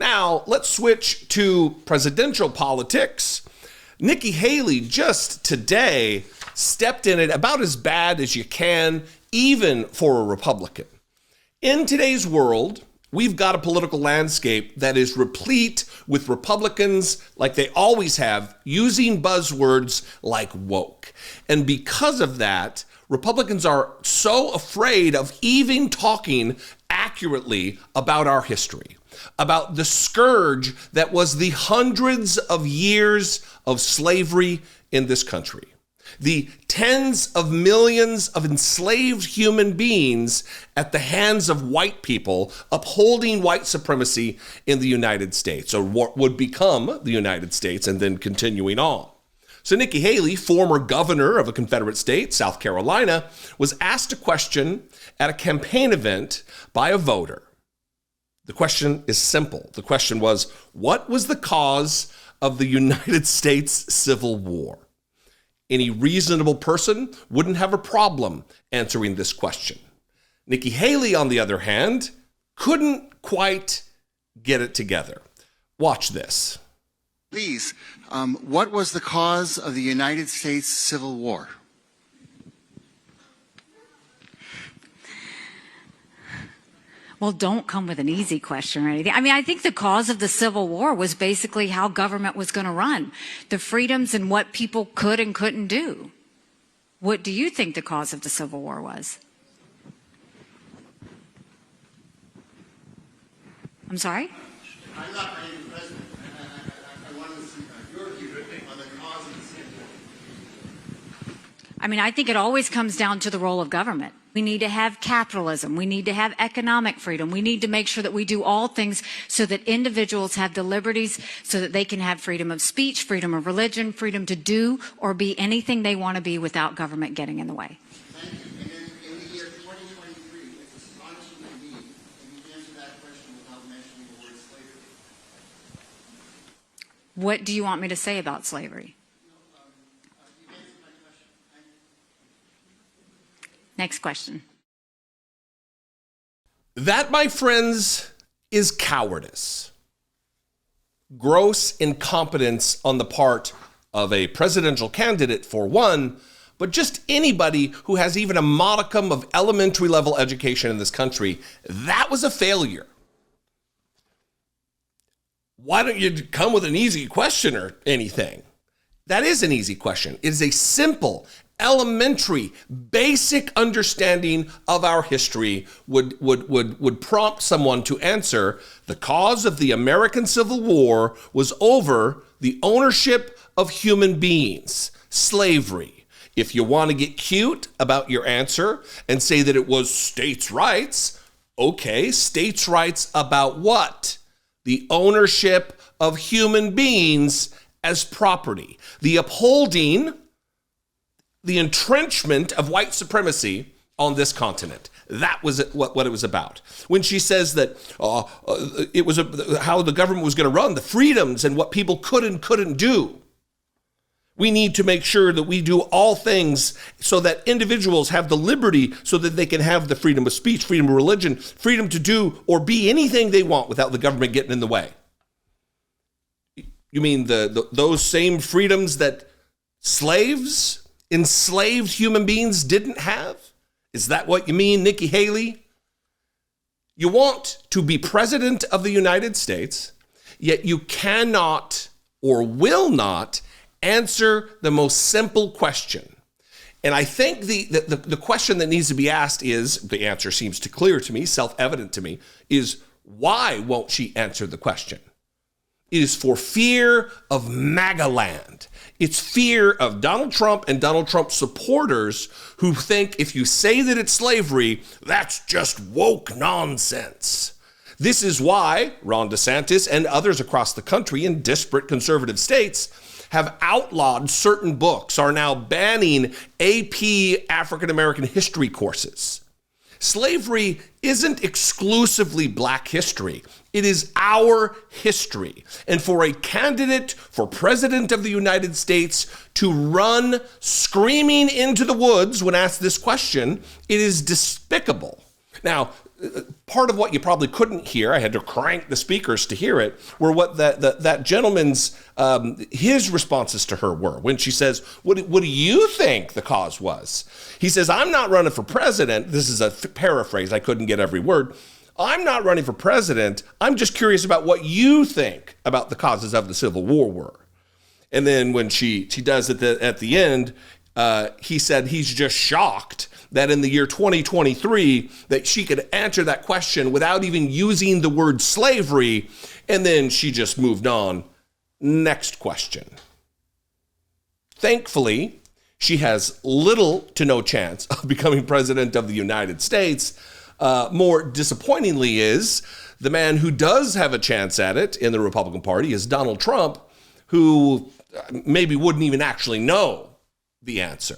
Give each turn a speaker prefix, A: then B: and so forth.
A: Now, let's switch to presidential politics. Nikki Haley just today stepped in it about as bad as you can, even for a Republican. In today's world, we've got a political landscape that is replete with Republicans, like they always have, using buzzwords like woke. And because of that, Republicans are so afraid of even talking accurately about our history, about the scourge that was the hundreds of years of slavery in this country, the tens of millions of enslaved human beings at the hands of white people upholding white supremacy in the United States, or what would become the United States and then continuing on. So Nikki Haley, former governor of a Confederate state, South Carolina, was asked a question at a campaign event by a voter. The question is simple. The question was, what was the cause of the United States Civil War? Any reasonable person wouldn't have a problem answering this question. Nikki Haley, on the other hand, couldn't quite get it together. Watch this.
B: Please, what was the cause of the United States Civil War?
C: Well, don't come with an easy question or anything. I mean, I think the cause of the Civil War was basically how government was going to run, the freedoms and what people could and couldn't do. What do you think the cause of the Civil War was? I'm sorry?
B: I'm not ready to president. I want to see your view on the cause of the Civil War.
C: I mean, I think it always comes down to the role of government. We need to have capitalism. We need to have economic freedom. We need to make sure that we do all things so that individuals have the liberties so that they can have freedom of speech, freedom of religion, freedom to do or be anything they want to be without government getting in the way.
B: Thank you. And then in the year 2023, it's astonishing to me that you answer that question without mentioning the word slavery.
C: What do you want me to say about slavery?
B: You answered my question. Thank you.
C: Next question.
A: That, my friends, is cowardice. Gross incompetence on the part of a presidential candidate, for one, but just anybody who has even a modicum of elementary level education in this country. That was a failure. Why don't you come with an easy question or anything? That is an easy question. It is a simple, elementary, basic understanding of our history would prompt someone to answer. The cause of the American Civil War was over the ownership of human beings, slavery. If you want to get cute about your answer and say that it was states' rights, okay, states' rights about what? The ownership of human beings as property, the upholding, the entrenchment of white supremacy on this continent. That was what it was about. When she says that it was how the government was going to run, the freedoms and what people could and couldn't do. We need to make sure that we do all things so that individuals have the liberty so that they can have the freedom of speech, freedom of religion, freedom to do or be anything they want without the government getting in the way. You mean those same freedoms that slaves, enslaved human beings didn't have? Is that what you mean, Nikki Haley? You want to be president of the United States, yet you cannot or will not answer the most simple question. And I think the question that needs to be asked is, the answer seems to clear to me, self-evident to me, is why won't she answer the question? It is for fear of MAGA land. It's fear of Donald Trump and Donald Trump supporters who think if you say that it's slavery, that's just woke nonsense. This is why Ron DeSantis and others across the country in disparate conservative states have outlawed certain books, are now banning AP African American history courses. Slavery isn't exclusively Black history. It is our history. And for a candidate for president of the United States to run screaming into the woods when asked this question, it is despicable. Now, part of what you probably couldn't hear, I had to crank the speakers to hear it, were what that gentleman's, his responses to her were. When she says, what do you think the cause was? He says, I'm not running for president. This is a paraphrase. I couldn't get every word. I'm not running for president. I'm just curious about what you think about the causes of the Civil War were. And then when she does it at the end, he said he's just shocked that in the year 2023 that she could answer that question without even using the word slavery. And then she just moved on. Next question. Thankfully, she has little to no chance of becoming president of the United States. More disappointingly is the man who does have a chance at it in the Republican Party is Donald Trump, who maybe wouldn't even actually know the answer.